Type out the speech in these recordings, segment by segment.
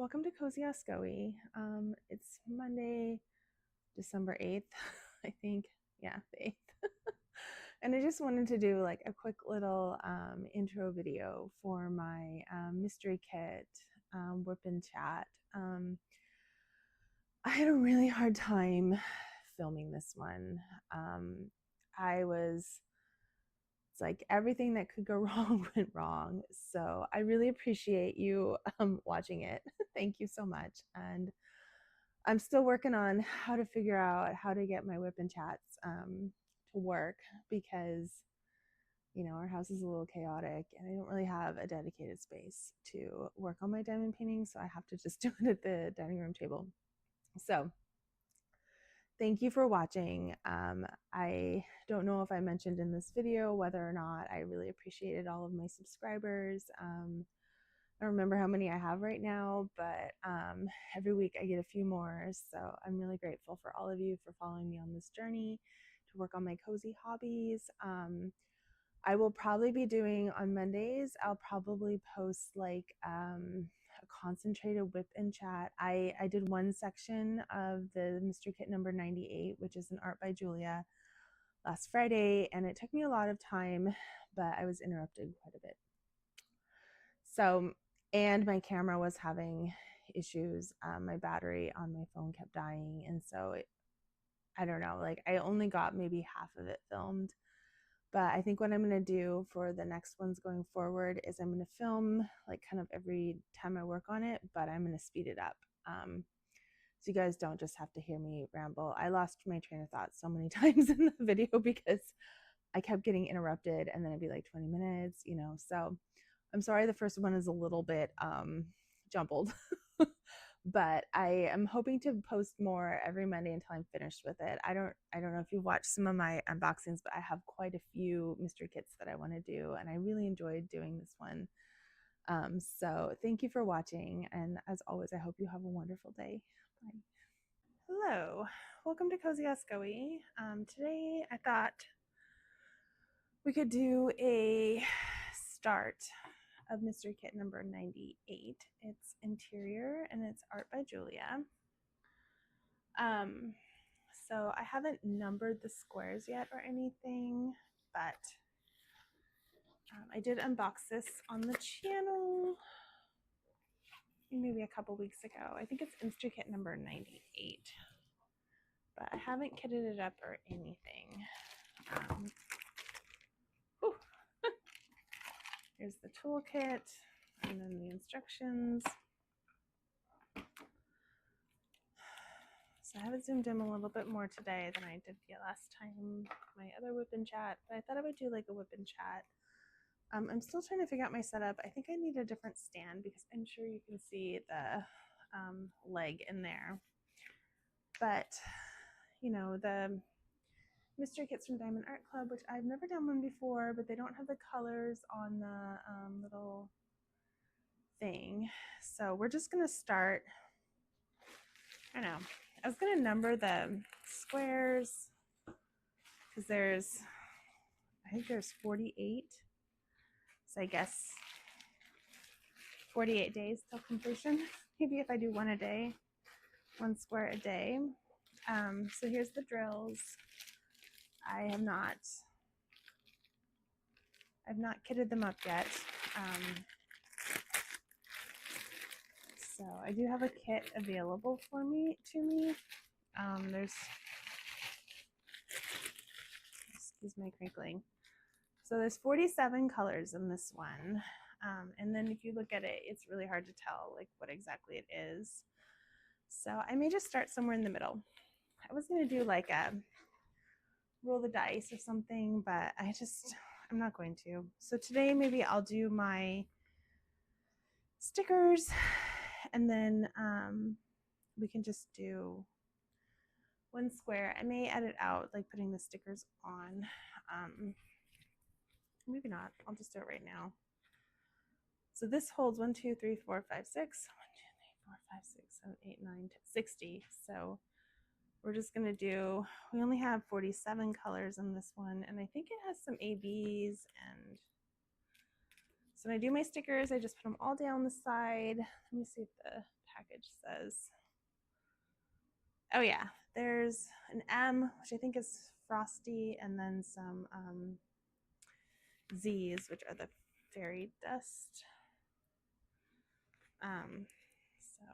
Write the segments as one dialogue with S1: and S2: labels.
S1: welcome to Cozy Ascoe. It's Monday, December 8th, I think. Yeah, the 8th. And I just wanted to do like a quick little intro video for my mystery kit WIP and chat. I had a really hard time filming this one. It's like everything that could go wrong went wrong. So I really appreciate you watching it. Thank you so much. And I'm still working on how to figure out how to get my WIP and chats to work because, our house is a little chaotic and I don't really have a dedicated space to work on my diamond painting. So I have to just do it at the dining room table. So thank you for watching. I don't know if I mentioned in this video whether or not I really appreciated all of my subscribers. I don't remember how many I have right now, but every week I get a few more. So I'm really grateful for all of you for following me on this journey to work on my cozy hobbies. I will probably be doing on Mondays, I'll probably post like a concentrated WIP and chat. I did one section of the Mystery Kit number 98, which is an art by Julia, last Friday, and it took me a lot of time, but I was interrupted quite a bit. So, and my camera was having issues. My battery on my phone kept dying, and so I don't know, like I only got maybe half of it filmed. But I think what I'm going to do for the next ones going forward is I'm going to film like kind of every time I work on it, but I'm going to speed it up. So you guys don't just have to hear me ramble. I lost my train of thought so many times in the video because I kept getting interrupted and then it'd be like 20 minutes, so I'm sorry the first one is a little bit jumbled. But I am hoping to post more every Monday until I'm finished with it. I don't know if you've watched some of my unboxings, but I have quite a few mystery kits that I want to do, and I really enjoyed doing this one. So thank you for watching, and as always, I hope you have a wonderful day. Bye. Hello, welcome to Cozy Ascoe. Today I thought we could do a start of mystery kit number 98. It's interior and it's art by Julia. So I haven't numbered the squares yet or anything, but I did unbox this on the channel maybe a couple weeks ago. I think it's mystery kit number 98, but I haven't kitted it up or anything. Here's the toolkit and then the instructions. So I have it zoomed in a little bit more today than I did the last time, my other WIP and chat, but I thought I would do like a WIP and chat. I'm still trying to figure out my setup. I think I need a different stand because I'm sure you can see the leg in there. But, the mystery kits from Diamond Art Club, which I've never done one before, but they don't have the colors on the little thing. So we're just going to start, I don't know. I was going to number the squares because I think there's 48. So I guess 48 days till completion. Maybe if I do one a day, one square a day. So here's the drills. I've not kitted them up yet. So I do have a kit available to me. There's, excuse my crinkling. So there's 47 colors in this one. And then if you look at it, it's really hard to tell like what exactly it is. So I may just start somewhere in the middle. I was going to do like a roll the dice or something, but I'm not going to. So today maybe I'll do my stickers and then we can just do one square. I may edit out like putting the stickers on. Maybe not. I'll just do it right now. So this holds 1, 2, 3, 4, 5, 6. 1, 2, 3, 4, 5, 6, 7, 8, 9, 10, 60. So we're just going to do, we only have 47 colors in this one, and I think it has some ABs. And so when I do my stickers, I just put them all down the side. Let me see if the package says. Oh yeah, there's an M, which I think is frosty, and then some Z's, which are the fairy dust. So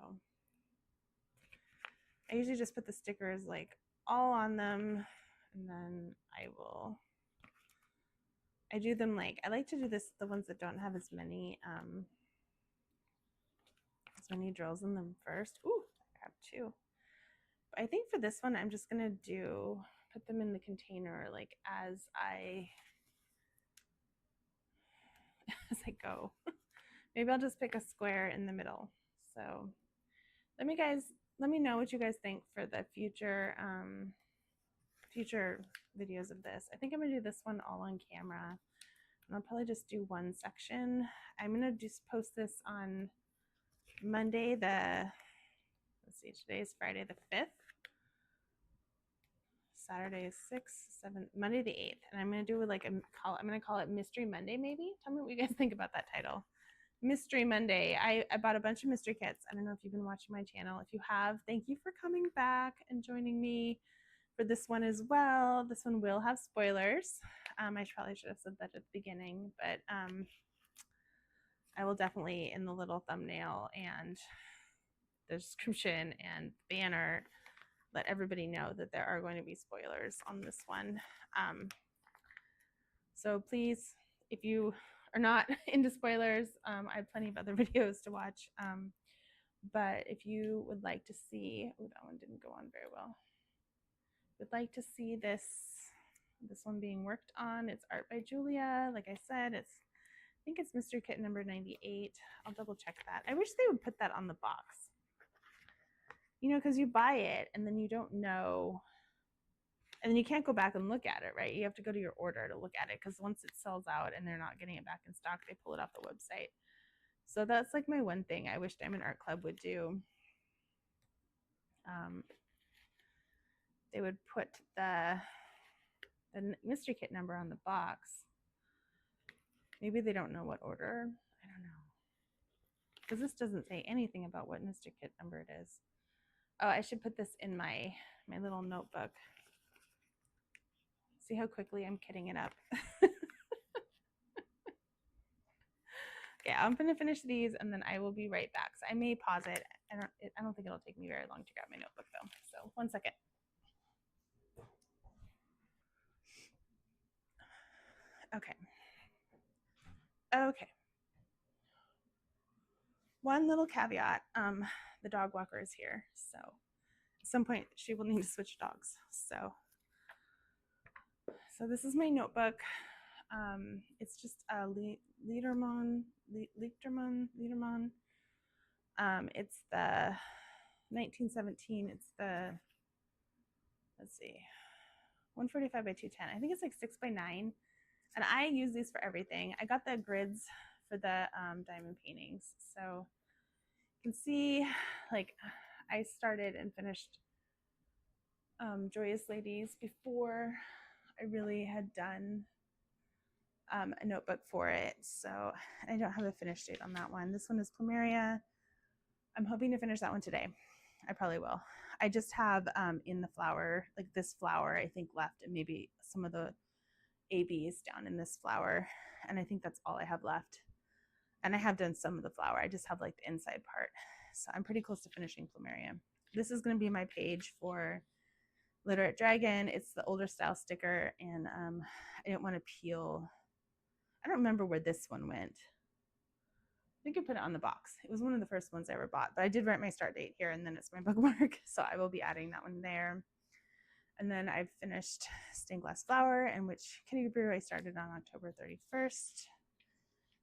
S1: I usually just put the stickers like all on them, and then I do them like, I like to do this, the ones that don't have as many drills in them first. Ooh, I grabbed two. But I think for this one, I'm just gonna put them in the container like as I go. Maybe I'll just pick a square in the middle. So let me know what you guys think for the future videos of this. I think I'm gonna do this one all on camera, and I'll probably just do one section. I'm gonna just post this on Monday let's see, today's Friday the 5th. Saturday is 6th, 7th, Monday the 8th. And I'm gonna do like I'm gonna call it Mystery Monday, maybe. Tell me what you guys think about that title. Mystery Monday. I bought a bunch of mystery kits. I don't know if you've been watching my channel. If you have, thank you for coming back and joining me for this one as well. This one will have spoilers. I probably should have said that at the beginning, but I will definitely, in the little thumbnail and the description and banner, let everybody know that there are going to be spoilers on this one. So please, if you are not into spoilers, I have plenty of other videos to watch. But if you would like to see, oh, that one didn't go on very well. Would like to see this one being worked on. It's art by Julia. Like I said, I think it's mystery kit number 98. I'll double check that. I wish they would put that on the box. You know, because you buy it and then you don't know, and then you can't go back and look at it, right? You have to go to your order to look at it, because once it sells out and they're not getting it back in stock, they pull it off the website. So that's like my one thing I wish Diamond Art Club would do. They would put the mystery kit number on the box. Maybe they don't know what order. I don't know, because this doesn't say anything about what mystery kit number it is. Oh, I should put this in my little notebook. See how quickly I'm kitting it up. Okay, I'm gonna finish these and then I will be right back. So I may pause it. I don't think it'll take me very long to grab my notebook though. So 1 second. Okay. Okay. One little caveat, the dog walker is here. So at some point she will need to switch dogs. So this is my notebook. It's just a Liedermann. It's the 1917. It's the, let's see, 145 by 210. I think it's like 6 by 9. And I use these for everything. I got the grids for the diamond paintings. So you can see, like, I started and finished Joyous Ladies before I really had done a notebook for it. So I don't have a finish date on that one. This one is Plumeria. I'm hoping to finish that one today. I probably will. I just have in the flower, like this flower, I think left, and maybe some of the ABs down in this flower. And I think that's all I have left. And I have done some of the flower. I just have like the inside part. So I'm pretty close to finishing Plumeria. This is going to be my page for Literate Dragon. It's the older style sticker, and I didn't want to peel. I don't remember where this one went. I think I put it on the box. It was one of the first ones I ever bought, but I did write my start date here, and then it's my bookmark. So I will be adding that one there. And then I've finished Stained Glass Flower, and which Kitty Brew I started on October 31st.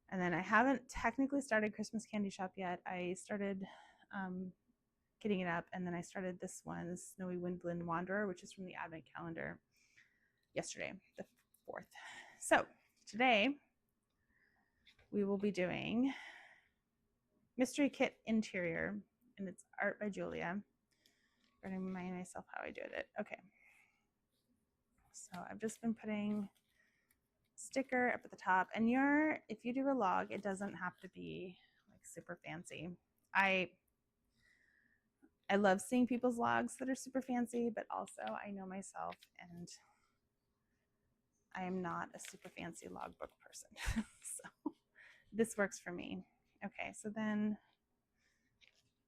S1: And then I haven't technically started Christmas Candy Shop yet. I started getting it up, and then I started this one, Snowy Windland Wanderer, which is from the Advent calendar yesterday, the 4th. So today we will be doing Mystery Kit Interior, and it's art by Julia. I'm going to remind myself how I did it. Okay. So I've just been putting sticker up at the top, and if you do a log, it doesn't have to be like super fancy. I love seeing people's logs that are super fancy, but also I know myself and I am not a super fancy logbook person. So this works for me. Okay, so then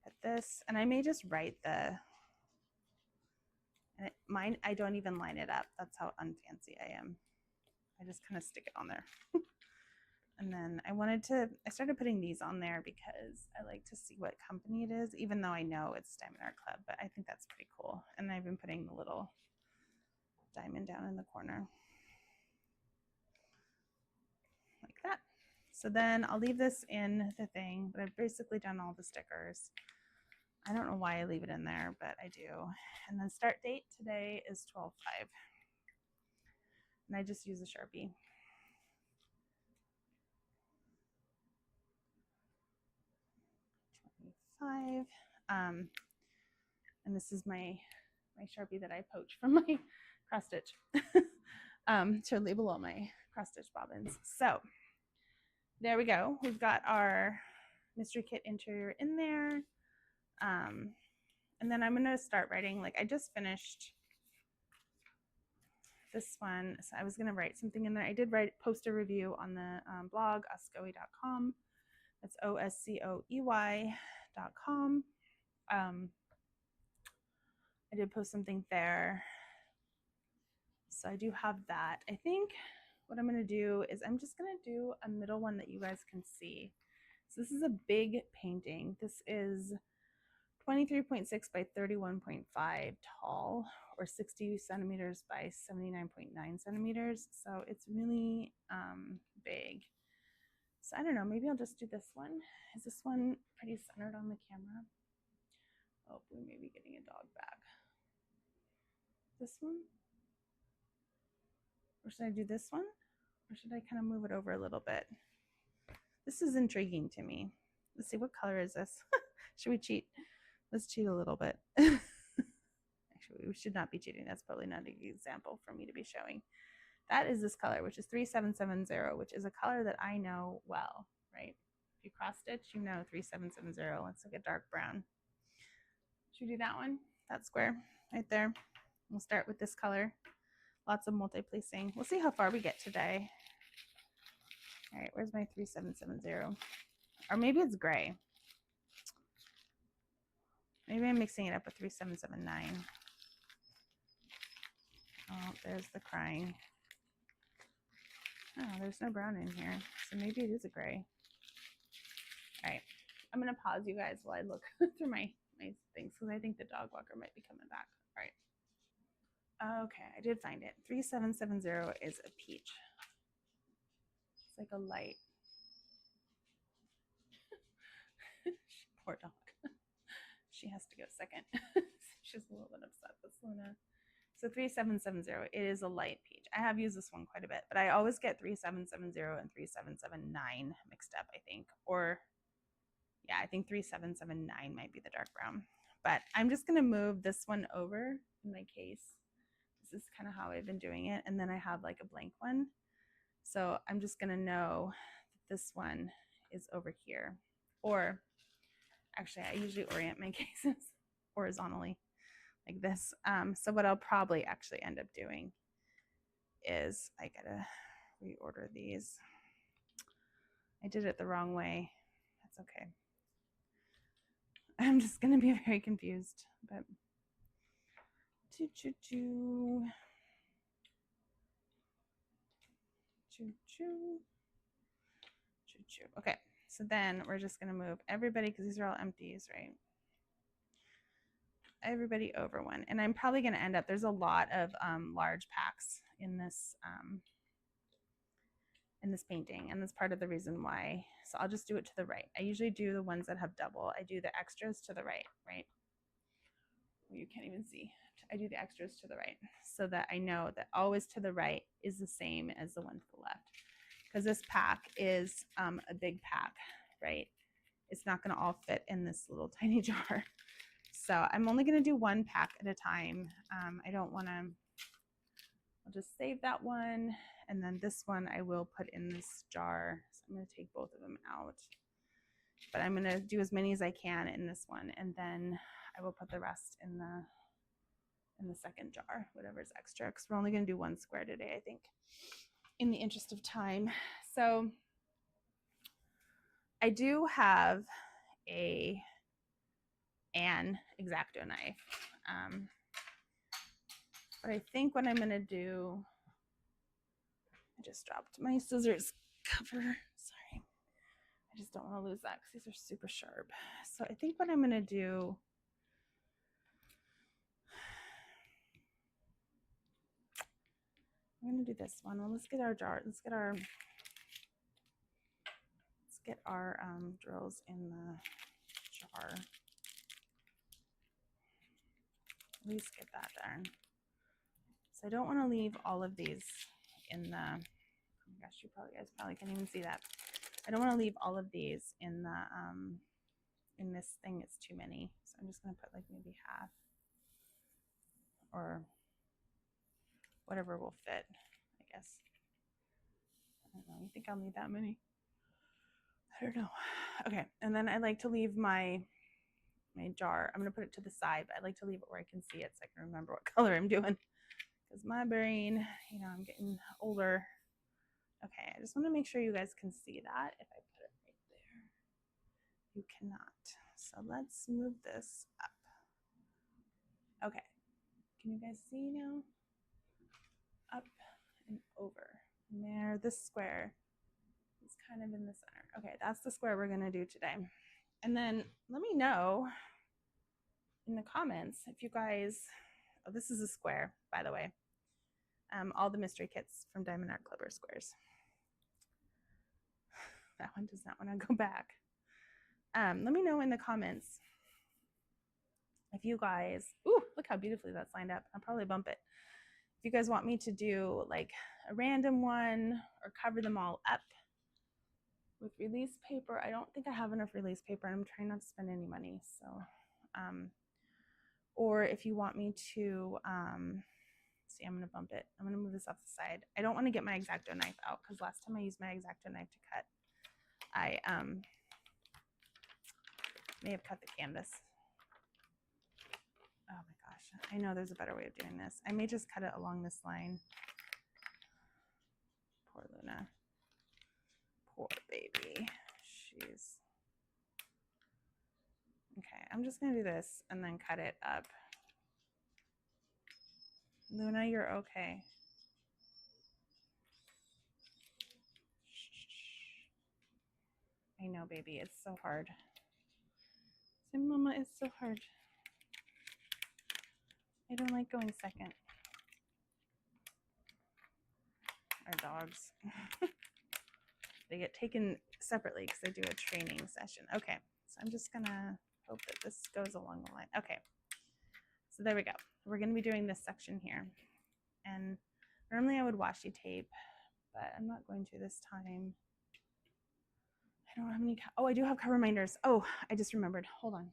S1: put this, and I may just write mine, I don't even line it up. That's how unfancy I am. I just kind of stick it on there. And then I started putting these on there because I like to see what company it is, even though I know it's Diamond Art Club, but I think that's pretty cool. And I've been putting the little diamond down in the corner like that. So then I'll leave this in the thing, but I've basically done all the stickers. I don't know why I leave it in there, but I do. And then start date today is 12/5. And I just use a Sharpie. 25. And this is my Sharpie that I poach from my cross stitch to label all my cross stitch bobbins. So there we go. We've got our mystery kit interior in there. And then I'm gonna start writing. Like I just finished this one, so I was gonna write something in there. I did post a review on the blog oscoey.com. That's oscoey.com. I did post something there, so I do have that. I think what I'm gonna do is I'm just gonna do a middle one that you guys can see. So this is a big painting. This is 23.6 by 31.5 tall, or 60 centimeters by 79.9 centimeters. So it's really big. So I don't know, maybe I'll just do this one. Is this one pretty centered on the camera? Oh, we may be getting a dog back. This one? Or should I do this one? Or should I kind of move it over a little bit? This is intriguing to me. Let's see, what color is this? Should we cheat? Let's cheat a little bit. Actually, we should not be cheating. That's probably not an example for me to be showing. That is this color, which is 3770, which is a color that I know well, right? If you cross stitch, you know 3770. Let's look at dark brown. Should we do that one? That square right there. We'll start with this color. Lots of multi-placing. We'll see how far we get today. All right, where's my 3770? Or maybe it's gray. Maybe I'm mixing it up with 3779. Oh, there's the crying. Oh, there's no brown in here. So maybe it is a gray. All right. I'm going to pause you guys while I look through my things because I think the dog walker might be coming back. All right. Okay, I did find it. 3770 is a peach. It's like a light. Poor dog. She has to go second. She's a little bit upset. That's Luna. So 3770, it is a light peach. I have used this one quite a bit, but I always get 3770 and 3779 mixed up, I think. Or, yeah, I think 3779 might be the dark brown. But I'm just going to move this one over in my case. This is kind of how I've been doing it. And then I have like a blank one. So I'm just going to know that this one is over here. Or, actually, I usually orient my cases horizontally like this. So what I'll probably actually end up doing is I gotta reorder these. I did it the wrong way. That's okay. I'm just gonna be very confused, but choo. Okay, so then we're just gonna move everybody, because these are all empties, right? Everybody over one. And I'm probably gonna end up, there's a lot of large packs in this painting, and that's part of the reason why. So I'll just do it to the right. I usually do the ones that have double. I do the extras to the right, right? You can't even see. I do the extras to the right so that I know that always to the right is the same as the one to the left, because this pack is a big pack, right? It's not going to all fit in this little tiny jar. So I'm only going to do one pack at a time. I don't want to, I'll just save that one. And then this one I will put in this jar. So I'm going to take both of them out. But I'm going to do as many as I can in this one. And then I will put the rest in the second jar, whatever's extra, because we're only going to do one square today, I think, in the interest of time. So I do have an X-Acto knife, but I think what I'm going to do, I just dropped my scissors cover. Sorry. I just don't want to lose that because these are super sharp. So I think what I'm going to do, I'm going to do this one. Well, let's get our jar. Let's get our drills in the jar. At least get that done. So I don't want to leave all of these in the, oh my gosh, you guys probably can't even see that. I don't want to leave all of these in the, in this thing. It's too many. So I'm just going to put like maybe half or whatever will fit, I guess. I don't know. You think I'll need that many? I don't know. Okay. And then I like to leave my jar. I'm going to put it to the side, but I like to leave it where I can see it so I can remember what color I'm doing. Because my brain, you know, I'm getting older. Okay, I just want to make sure you guys can see that. If I put it right there, you cannot. So let's move this up. Okay, can you guys see now? Up and over. And there, this square is kind of in the center. Okay, that's the square we're going to do today. And then let me know in the comments if you guys, oh, this is a square, by the way. All the mystery kits from Diamond Art Club are squares. That one does not want to go back. Let me know in the comments if you guys, ooh, look how beautifully that's lined up. I'll probably bump it. If you guys want me to do like a random one or cover them all up with release paper. I don't think I have enough release paper and I'm trying not to spend any money. So, or if you want me to, see, I'm going to bump it. I'm going to move this off the side. I don't want to get my X-Acto knife out because last time I used my X-Acto knife to cut, I may have cut the canvas. Oh my gosh, I know there's a better way of doing this. I may just cut it along this line. Poor Luna. Poor baby. She's... Okay, I'm just going to do this and then cut it up. Luna, you're okay. I know, baby, it's so hard. Say, Mama, it's so hard. I don't like going second. Our dogs. They get taken separately because they do a training session. Okay, so I'm just gonna hope that this goes along the line. Okay, so there we go. We're gonna be doing this section here. And normally I would washi tape, but I'm not going to this time. I don't have any, oh, I do have cover minders. Oh, I just remembered, hold on.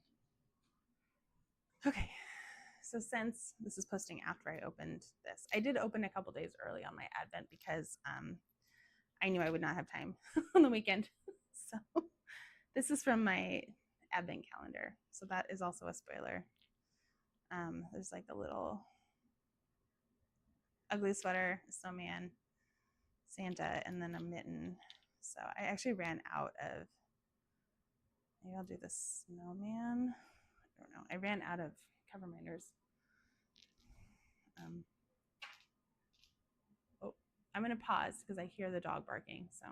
S1: Okay, so since this is posting after I opened this, I did open a couple days early on my Advent because I knew I would not have time on the weekend. So this is from my Advent calendar. So that is also a spoiler. There's like a little ugly sweater, snowman, Santa, and then a mitten. So I actually ran out of, maybe I'll do the snowman. I don't know. I ran out of cover minders. Oh, I'm going to pause because I hear the dog barking. So,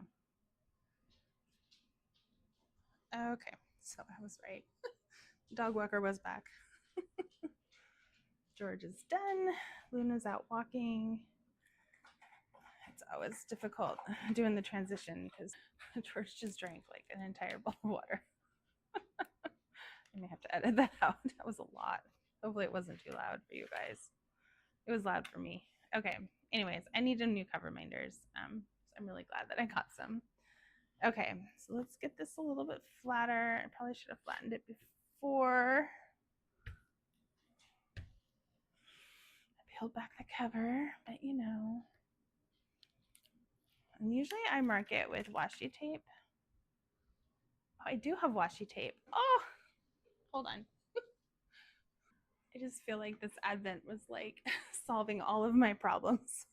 S1: okay. So I was right. Dog walker was back. George is done. Luna's out walking. It's always difficult doing the transition because George just drank like an entire bowl of water. I may have to edit that out. That was a lot. Hopefully it wasn't too loud for you guys. It was loud for me. Okay. Anyways, I need a new cover minders. So I'm really glad that I got some. Okay, so let's get this a little bit flatter. I probably should have flattened it before. I peeled back the cover, but you know. And usually I mark it with washi tape. Oh, I do have washi tape. Oh, hold on. I just feel like this Advent was like solving all of my problems.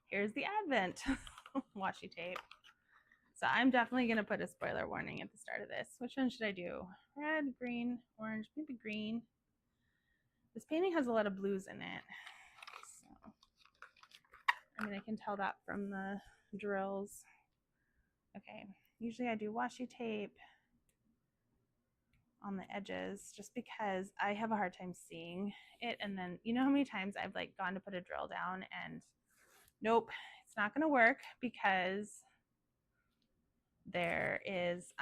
S1: Here's the Advent washi tape. So I'm definitely going to put a spoiler warning at the start of this. Which one should I do? Red, green, orange, maybe green. This painting has a lot of blues in it. So, I mean, I can tell that from the drills. Okay, usually I do washi tape on the edges just because I have a hard time seeing it. And then, you know how many times I've like gone to put a drill down and nope, it's not going to work because there is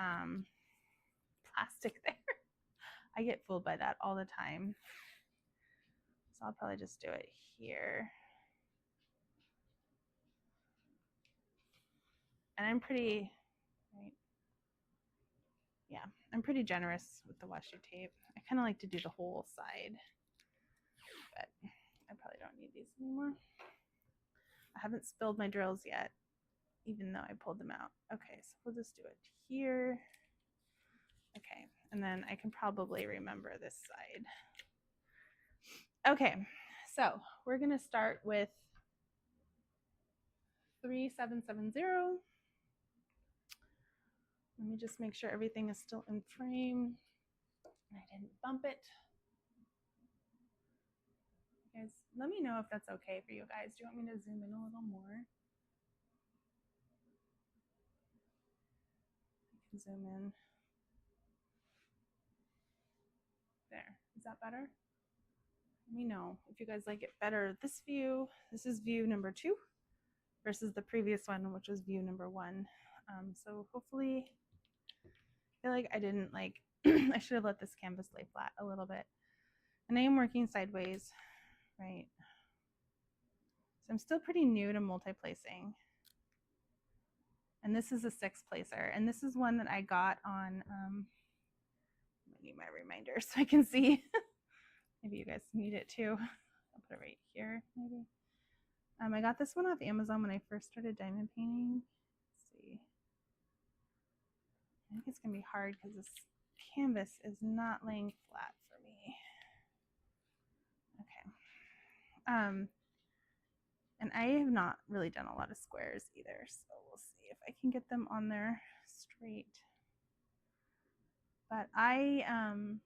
S1: plastic there. I get fooled by that all the time. So I'll probably just do it here. And I'm pretty, right? Yeah, I'm pretty generous with the washi tape. I kind of like to do the whole side, but I probably don't need these anymore. I haven't spilled my drills yet, even though I pulled them out. Okay, so we'll just do it here. Okay, and then I can probably remember this side. Okay, so we're gonna start with 3770. Let me just make sure everything is still in frame. I didn't bump it. Guys, let me know if that's okay for you guys. Do you want me to zoom in a little more? I can zoom in. There. Is that better? Let me know if you guys like it better. This view, this is view number 2 versus the previous one, which was view number 1. So hopefully, I feel like I didn't like, I should have let this canvas lay flat a little bit. And I am working sideways, right? So I'm still pretty new to multi-placing. And this is a 6 placer. And this is one that I got on, I need my reminder so I can see. Maybe you guys need it too. I'll put it right here, maybe. I got this one off Amazon when I first started diamond painting. Let's see. I think it's gonna be hard because this canvas is not laying flat for me. Okay. And I have not really done a lot of squares either, so we'll see if I can get them on there straight. But I'm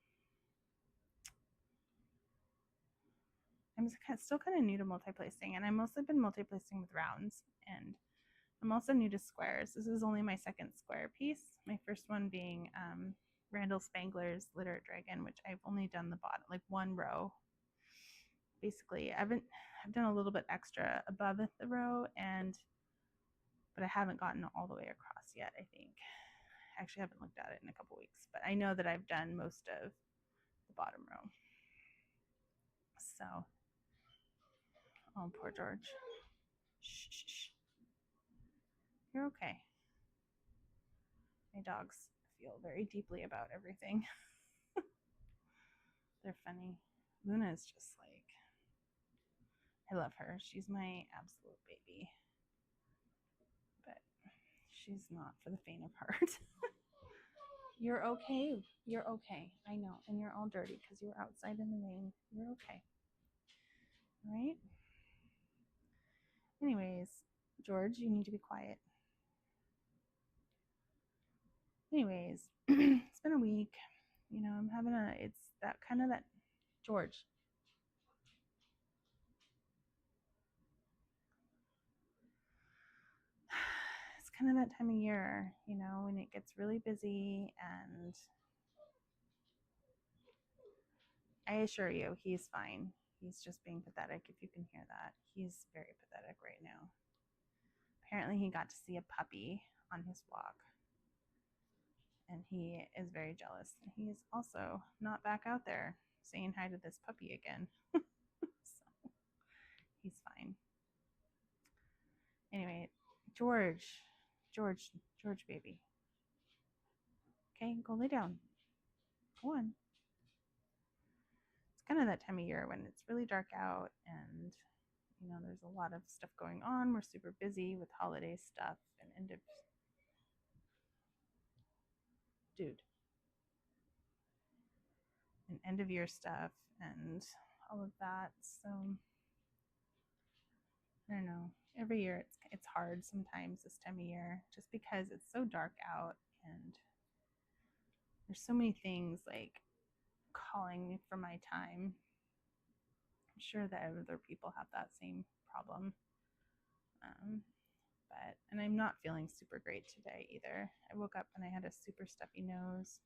S1: still kind of new to multi-placing, and I've mostly been multi-placing with rounds, and I'm also new to squares. This is only my second square piece, my first one being Randall Spangler's Literate Dragon, which I've only done the bottom, like one row. Basically, I've done a little bit extra above the row, but I haven't gotten all the way across yet, I think. I actually haven't looked at it in a couple weeks, but I know that I've done most of the bottom row. So, oh, poor George. Shh, shh, shh. You're okay. My dogs feel very deeply about everything. They're funny. Luna is just like, I love her. She's my absolute baby. But she's not for the faint of heart. You're okay. You're okay. I know. And you're all dirty because you were outside in the rain. You're okay. All right? Anyways, George, you need to be quiet. Anyways, it's been a week. You know, I'm having it's that kind of that, George. It's kind of that time of year, you know, when it gets really busy, and I assure you, he's fine. He's just being pathetic, if you can hear that. He's very pathetic right now. Apparently, he got to see a puppy on his walk, and he is very jealous. And he's also not back out there saying hi to this puppy again. So he's fine. Anyway, George, baby. Okay, go lay down. Go on. It's kind of that time of year when it's really dark out, and you know, there's a lot of stuff going on. We're super busy with holiday stuff and end of year stuff and all of that. So I don't know. Every year it's hard sometimes this time of year just because it's so dark out and there's so many things like calling me for my time. I'm sure that other people have that same problem. Um, and I'm not feeling super great today either. I woke up and I had a super stuffy nose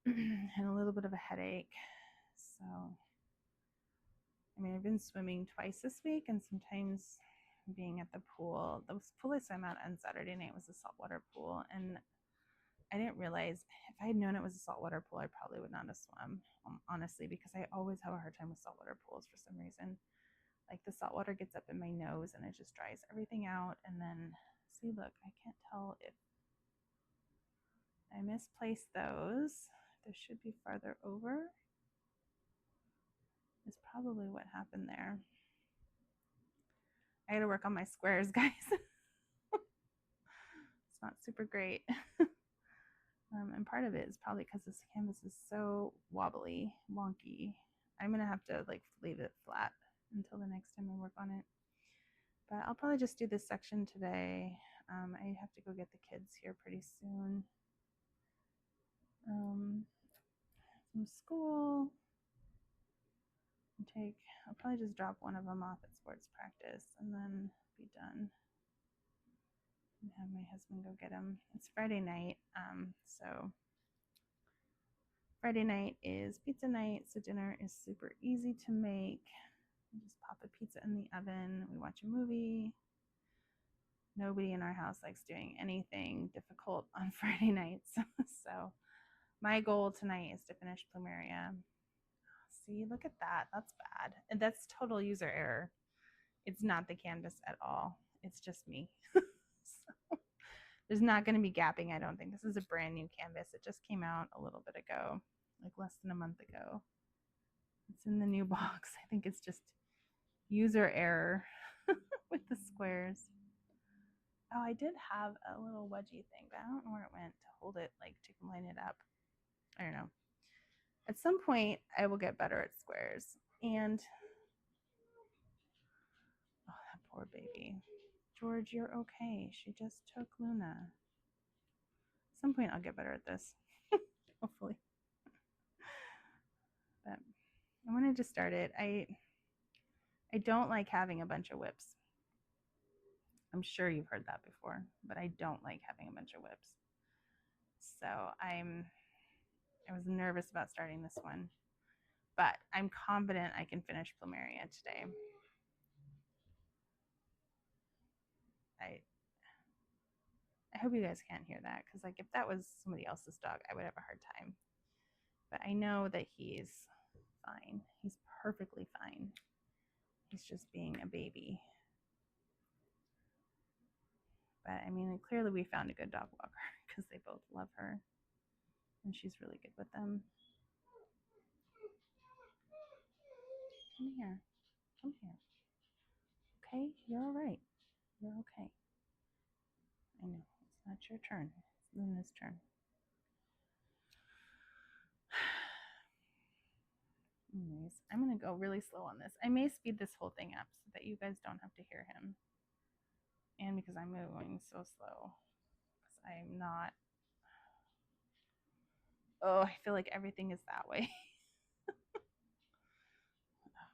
S1: and a little bit of a headache. So, I mean, I've been swimming twice this week and sometimes being at the pool. The pool I swam at on Saturday night was a saltwater pool, and I didn't realize if I had known it was a saltwater pool, I probably would not have swum, honestly, because I always have a hard time with saltwater pools for some reason. Like the salt water gets up in my nose and it just dries everything out. And then, see, look, I can't tell if I misplaced those. There should be farther over. Is probably what happened there. I got to work on my squares, guys. It's not super great. And part of it is probably because this canvas is so wobbly, wonky. I'm going to have to like leave it flat until the next time I work on it. But I'll probably just do this section today. I have to go get the kids here pretty soon. From school. I'll probably just drop one of them off at sports practice and then be done. And have my husband go get him. It's Friday night, so Friday night is pizza night, so dinner is super easy to make. You just pop a pizza in the oven. We watch a movie. Nobody in our house likes doing anything difficult on Friday nights. So my goal tonight is to finish Plumeria. See, look at that. That's bad. And that's total user error. It's not the canvas at all. It's just me. So there's not going to be gapping, I don't think. This is a brand new canvas. It just came out a little bit ago, like less than a month ago. It's in the new box. I think it's just user error with the squares. Oh, I did have a little wedgie thing, but I don't know where it went to hold it, like to line it up. I don't know. At some point, I will get better at squares. And, oh, that poor baby. George, you're okay. She just took Luna. At some point, I'll get better at this, hopefully. But I wanted to start it. I don't like having a bunch of WIPs. I'm sure you've heard that before, but I don't like having a bunch of WIPs. So I was nervous about starting this one, but I'm confident I can finish Plumeria today. I hope you guys can't hear that, because like if that was somebody else's dog, I would have a hard time. But I know that he's fine. He's perfectly fine. He's just being a baby. But I mean, clearly we found a good dog walker because they both love her. And she's really good with them. Come here. Come here. Okay? You're all right. You're okay. I know. It's not your turn. It's Luna's turn. Anyways, I'm going to go really slow on this. I may speed this whole thing up so that you guys don't have to hear him. And because I'm going so slow. Because I'm not. Oh, I feel like everything is that way. Oh,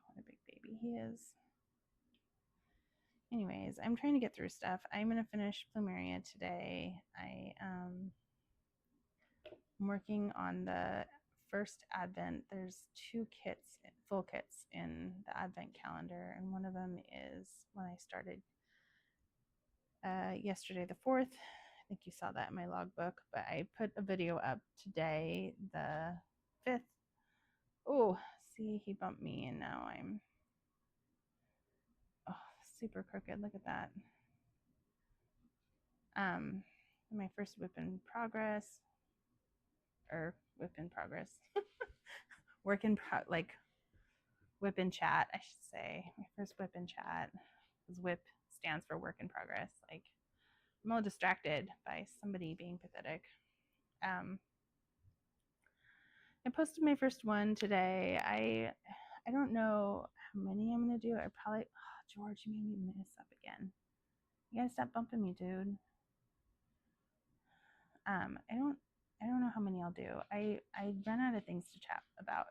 S1: what a big baby he is. Anyways, I'm trying to get through stuff. I'm going to finish Plumeria today. I'm working on the first Advent. There's 2 kits, full kits in the Advent calendar, and one of them is when I started yesterday, the 4th. I think you saw that in my logbook, but I put a video up today, the 5th. Oh, see, he bumped me, and now I'm super crooked. Look at that. My first WIP in progress, or WIP in progress, WIP in chat, I should say. My first WIP in chat, because WIP stands for work in progress. Like, I'm all distracted by somebody being pathetic. I posted my first one today. I don't know how many I'm gonna do. I probably George, you made me mess up again. You gotta stop bumping me, dude. I don't know how many I'll do. I run out of things to chat about.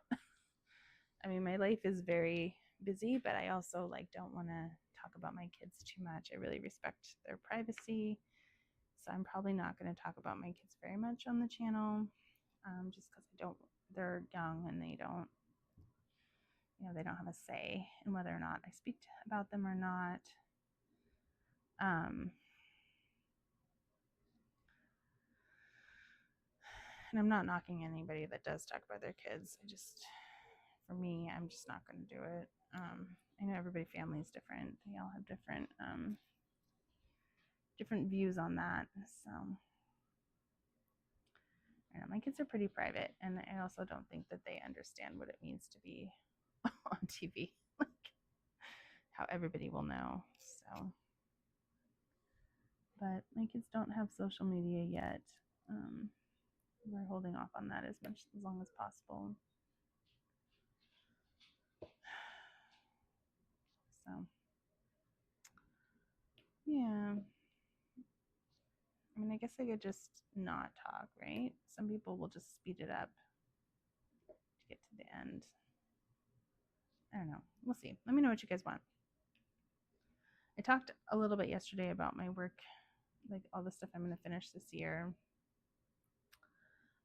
S1: I mean, my life is very busy, but I also like don't want to talk about my kids too much. I really respect their privacy, so I'm probably not going to talk about my kids very much on the channel, just because I don't. They're young and they don't, they don't have a say in whether or not I speak about them or not. And I'm not knocking anybody that does talk about their kids. For me, I'm just not going to do it. I know everybody's family is different. They all have different views on that. So I don't know, my kids are pretty private, and I also don't think that they understand what it means to be on TV, like how everybody will know. So, but my kids don't have social media yet. We're holding off on that as long as possible. So, yeah. I mean, I guess I could just not talk, right? Some people will just speed it up to get to the end. I don't know. We'll see. Let me know what you guys want. I talked a little bit yesterday about my work, like all the stuff I'm going to finish this year.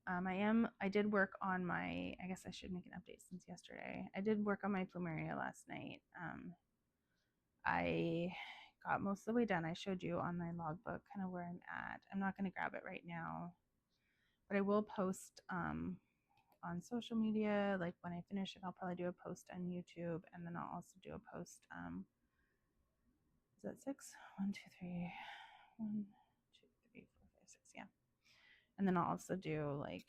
S1: I did work on my, I guess I should make an update since yesterday. I did work on my plumeria last night. I got most of the way done. I showed you on my logbook kind of where I'm at. I'm not going to grab it right now, but I will post on social media. Like when I finish it, I'll probably do a post on YouTube, and then I'll also do a post. Is that 6? 1, 2, 3. 1, 2, 3, 4, 5, 6. Yeah. And then I'll also do like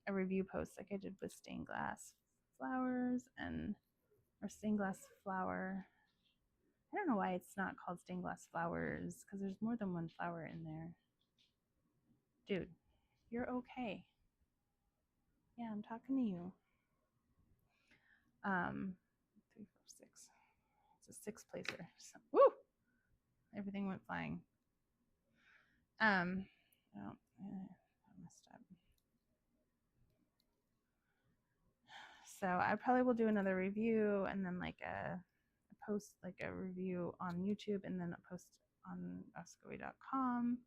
S1: a review post like I did with stained glass flowers or stained glass flower. I don't know why it's not called stained glass flowers, because there's more than one flower in there. Dude, you're okay. Yeah, I'm talking to you. 3, 4, 6. It's a 6 placer. So, woo! Everything went flying. Oh, I messed up. So I probably will do another review, and then like a post, like a review on YouTube, and then a post on oscoe.com.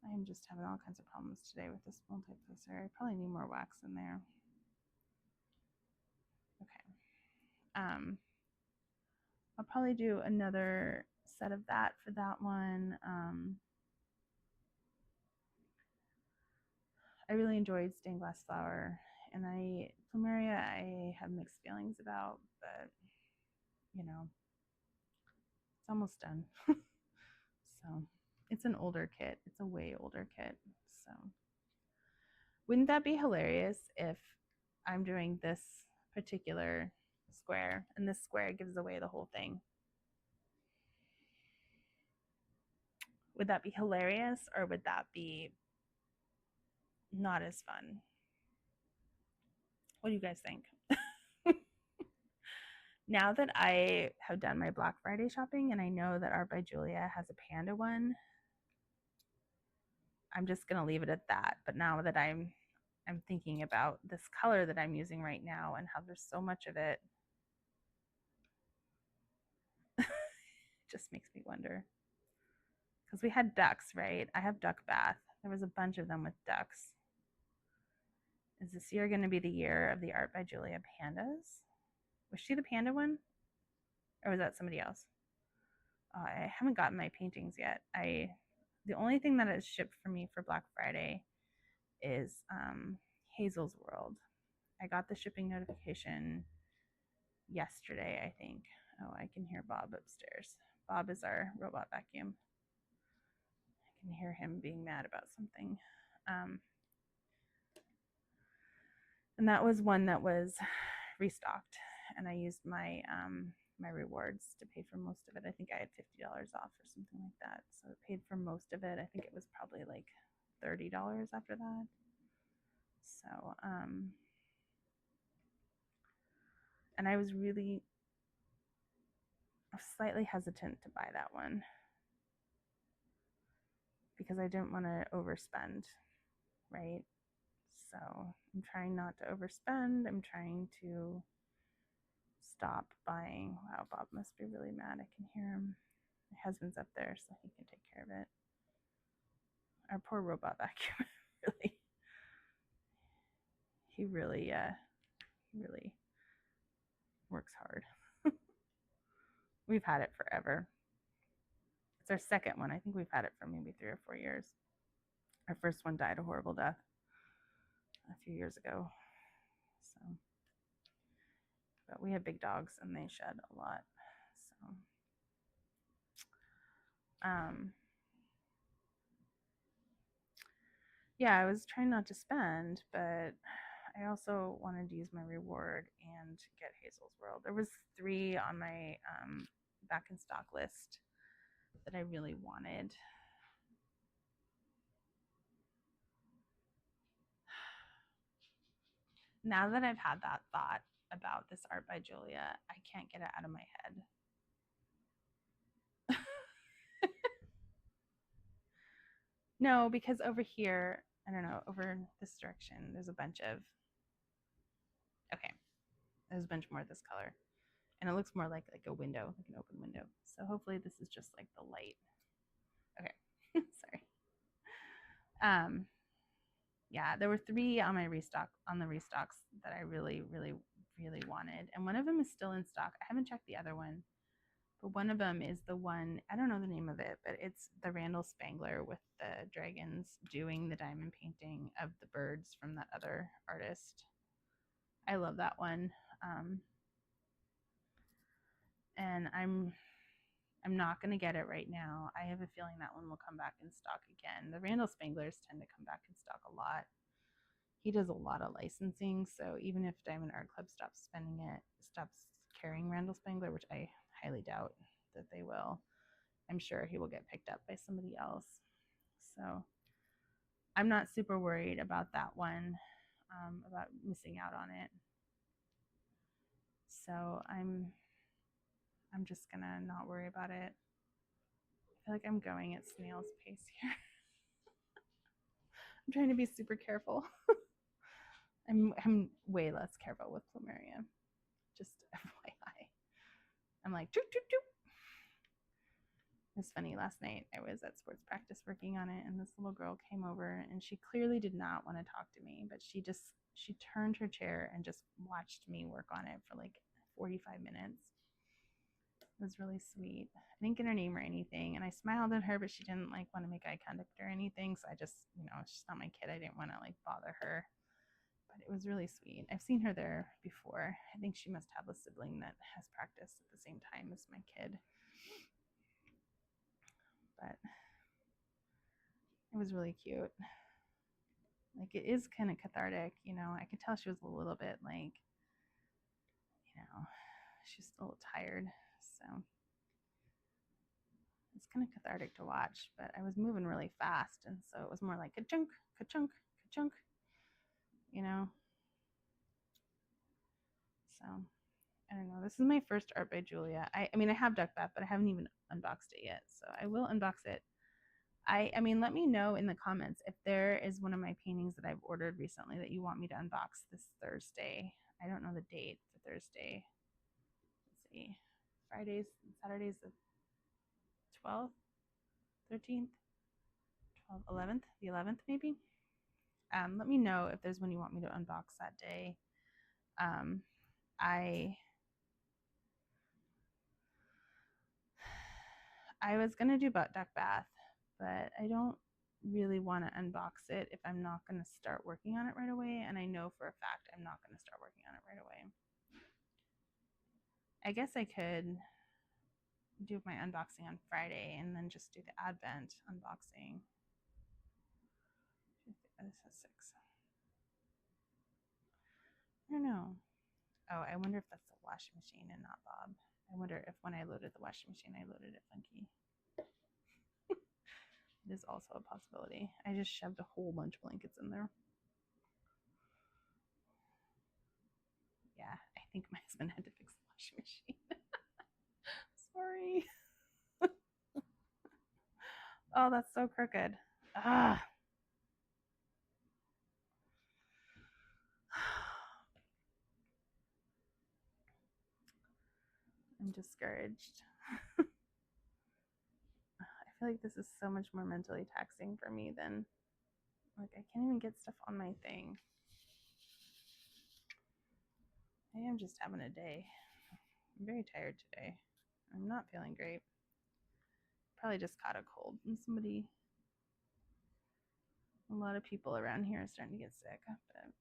S1: I am just having all kinds of problems today with this multiplacer. I probably need more wax in there. Okay. I'll probably do another set of that for that one. I really enjoyed stained glass flower, and plumeria I have mixed feelings about, but it's almost done. So it's an older kit. It's a way older kit. So wouldn't that be hilarious if I'm doing this particular square and this square gives away the whole thing? Would that be hilarious, or would that be not as fun? What do you guys think? Now that I have done my Black Friday shopping and I know that our byJulia has a panda one, I'm just going to leave it at that. But now that I'm thinking about this color that I'm using right now and how there's so much of it, it just makes me wonder. Because we had ducks, right? I have duck bath. There was a bunch of them with ducks. Is this year going to be the year of the Art byJulia pandas? Was she the panda one? Or was that somebody else? I haven't gotten my paintings yet. The only thing that is shipped for me for Black Friday is Hazel's World. I got the shipping notification yesterday, I think. Oh, I can hear Bob upstairs. Bob is our robot vacuum. I can hear him being mad about something. And that was one that was restocked, and I used my my rewards to pay for most of it. I think I had $50 off or something like that, so it paid for most of it. I think it was probably like $30 after that. So, and I was really slightly hesitant to buy that one because I didn't want to overspend, right? So I'm trying not to overspend. I'm trying to stop buying. Wow, Bob must be really mad. I can hear him. My husband's up there, so he can take care of it. Our poor robot vacuum. He really works hard. We've had it forever. It's our second one. I think we've had it for maybe 3 or 4 years. Our first one died a horrible death a few years ago. So, but we have big dogs and they shed a lot. So, yeah, I was trying not to spend, but I also wanted to use my reward and get Hazel's World. There was 3 on my back in stock list that I really wanted. Now that I've had that thought about this art by Julia, I can't get it out of my head. No, because over here, I don't know, over this direction, there's a bunch of, okay, there's a bunch more of this color. And it looks more like a window, like an open window. So hopefully this is just like the light. Okay, sorry. Yeah, there were 3 on my the restocks that I really wanted, and one of them is still in stock. I haven't checked the other one, but one of them is the one, I don't know the name of it, but it's the Randall Spangler with the dragons doing the diamond painting of the birds from that other artist. I love that one. And I'm not going to get it right now. I have a feeling that one will come back in stock again. The Randall Spanglers tend to come back in stock a lot. He does a lot of licensing, so even if Diamond Art Club stops carrying Randall Spangler, which I highly doubt that they will, I'm sure he will get picked up by somebody else. So I'm not super worried about that one, about missing out on it. So I'm just gonna not worry about it. I feel like I'm going at snail's pace here. I'm trying to be super careful. I'm way less careful with plumeria. Just FYI. I'm like, doop, doop, doop. It was funny, last night I was at sports practice working on it, and this little girl came over, and she clearly did not want to talk to me, but she turned her chair and just watched me work on it for like 45 minutes. It was really sweet. I didn't get her name or anything, and I smiled at her, but she didn't like want to make eye contact or anything, so I just, she's not my kid. I didn't want to like bother her, but it was really sweet. I've seen her there before. I think she must have a sibling that has practiced at the same time as my kid. But it was really cute. Like, it is kind of cathartic, I could tell she was a little bit like, she's a little tired, so it's kind of cathartic to watch. But I was moving really fast, and so it was more like ka-chunk, ka-chunk, ka-chunk, so I don't know. This is my first art by Julia. I mean, I have Duck Bath, but I haven't even unboxed it yet, so I will unbox it. I mean, let me know in the comments if there is one of my paintings that I've ordered recently that you want me to unbox this Thursday. I don't know the date for Thursday. Let's see. Fridays and Saturdays the 12th, 13th, 12th, 11th, the 11th maybe. Let me know if there's one you want me to unbox that day. I was going to do Duck Bath, but I don't really want to unbox it if I'm not going to start working on it right away. And I know for a fact I'm not going to start working on it right away. I guess I could do my unboxing on Friday and then just do the Advent unboxing. This has 6. I don't know. Oh, I wonder if that's the washing machine and not Bob. I wonder if when I loaded the washing machine, I loaded it funky. It is also a possibility. I just shoved a whole bunch of blankets in there. think my husband had to fix the washing machine. Sorry. Oh, that's so crooked. Ah. I'm discouraged. I feel like this is so much more mentally taxing for me than, like, I can't even get stuff on my thing. I am just having a day. I'm very tired today. I'm not feeling great. Probably just caught a cold. And a lot of people around here are starting to get sick. But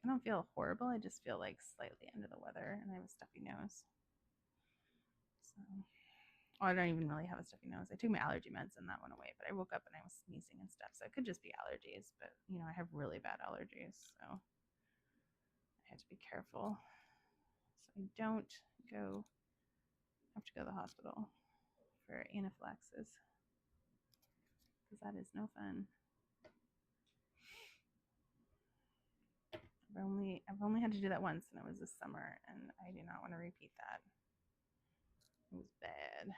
S1: I don't feel horrible. I just feel like slightly under the weather, and I have a stuffy nose. So, I don't even really have a stuffy nose. I took my allergy meds and that went away, but I woke up and I was sneezing and stuff. So it could just be allergies, but I have really bad allergies, so I have to be careful. So I don't have to go to the hospital for anaphylaxis, because that is no fun. I've only had to do that once, and it was this summer, and I do not want to repeat that. It was bad.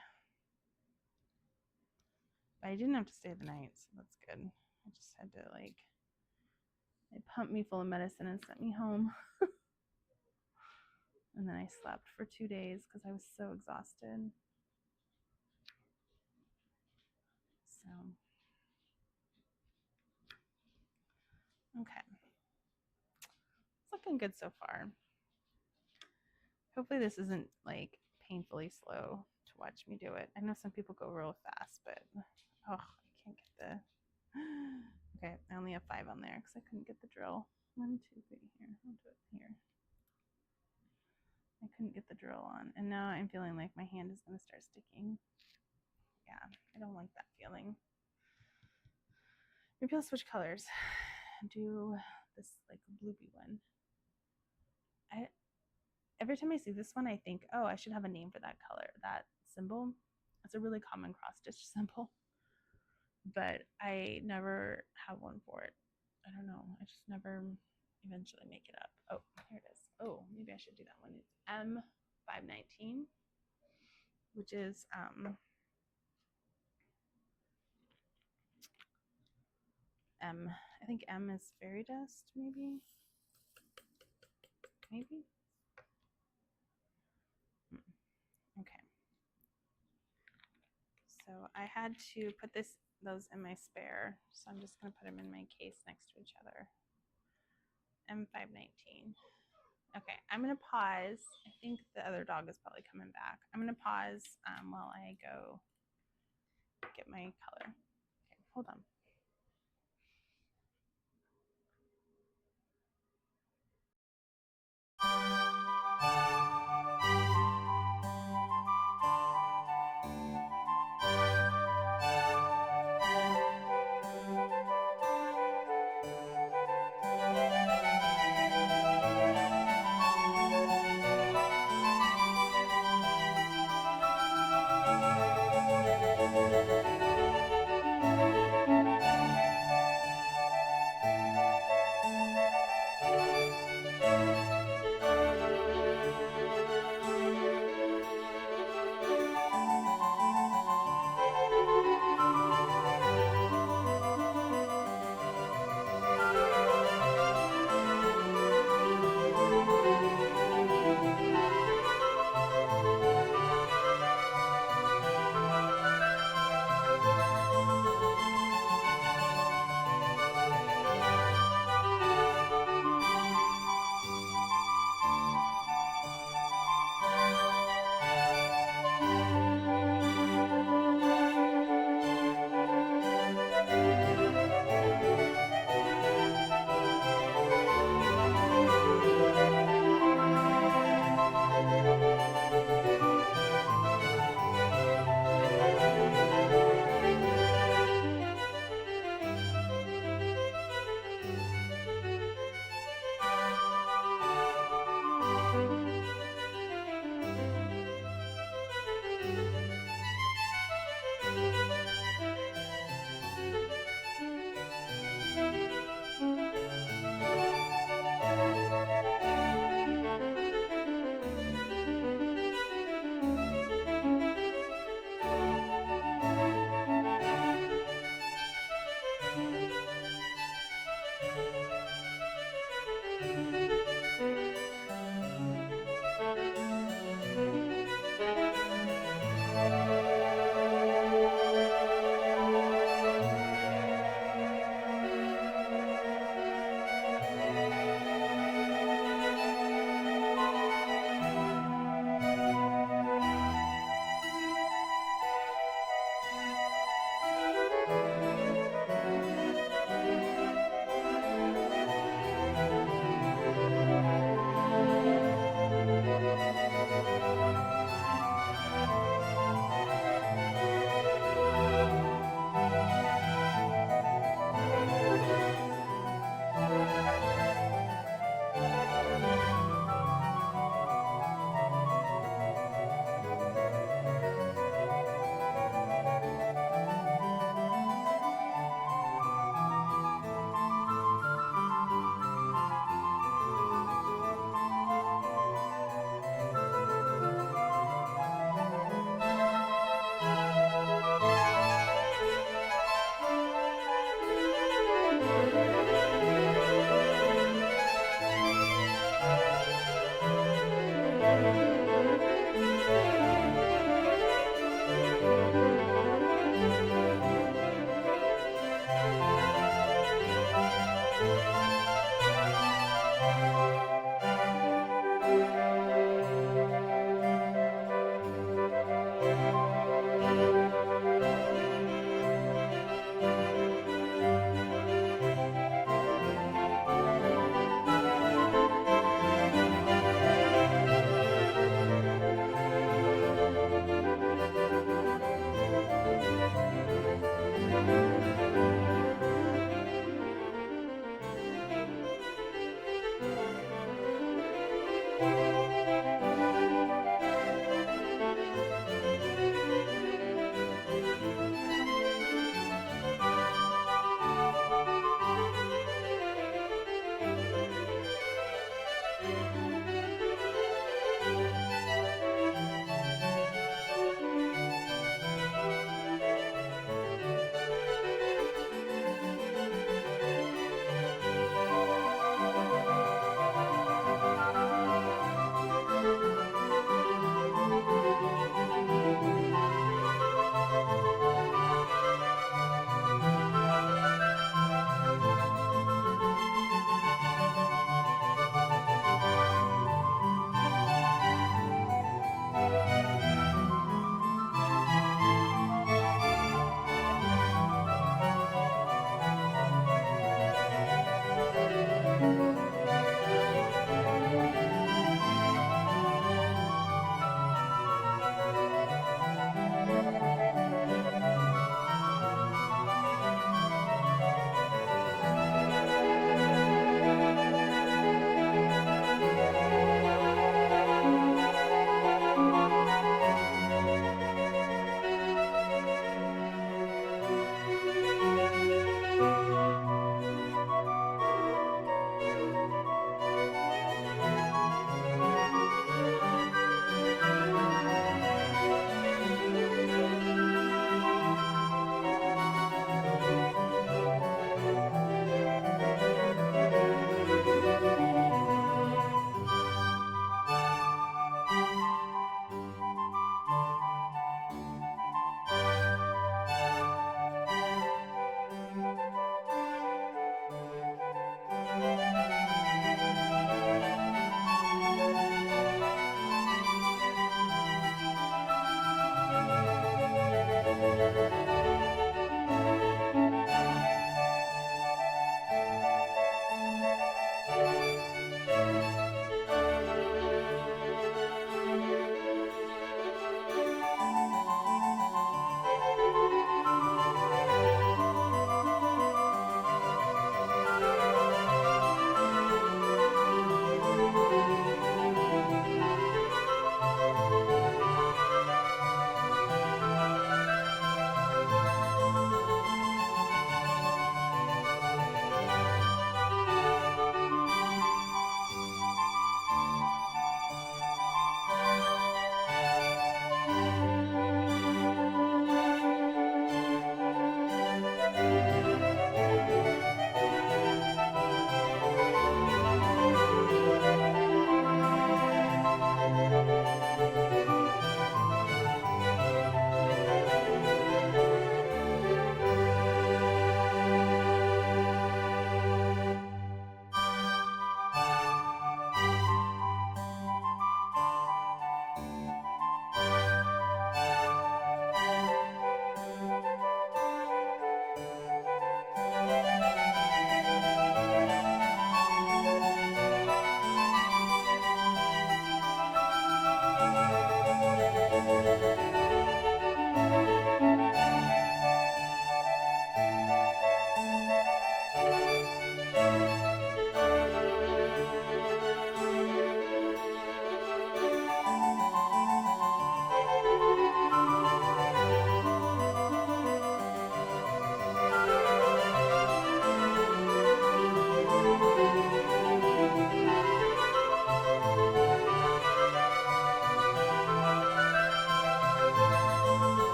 S1: But I didn't have to stay the night, so that's good. I just had to, like, they pumped me full of medicine and sent me home. And then I slept for 2 days because I was so exhausted. So, okay. It's looking good so far. Hopefully this isn't, like, painfully slow to watch me do it. I know some people go real fast, but, oh, I can't get the... Okay, I only have 5 on there because I couldn't get the drill. 1, 2, 3, here. I'll do it here. I couldn't get the drill on, and now I'm feeling like my hand is going to start sticking. Yeah, I don't like that feeling. Maybe I'll switch colors. Do this, like, bluey one. Every time I see this one, I think, oh, I should have a name for that color, that symbol. It's a really common cross stitch symbol, but I never have one for it. I don't know. I just never eventually make it up. Oh, here it is. Oh, maybe I should do that one. It's M519, which is M. I think M is fairy dust, maybe. Maybe. Okay. So I had to put those in my spare, so I'm just going to put them in my case next to each other. M519. Okay, I'm going to pause. I think the other dog is probably coming back. I'm going to pause while I go get my color. Okay, hold on.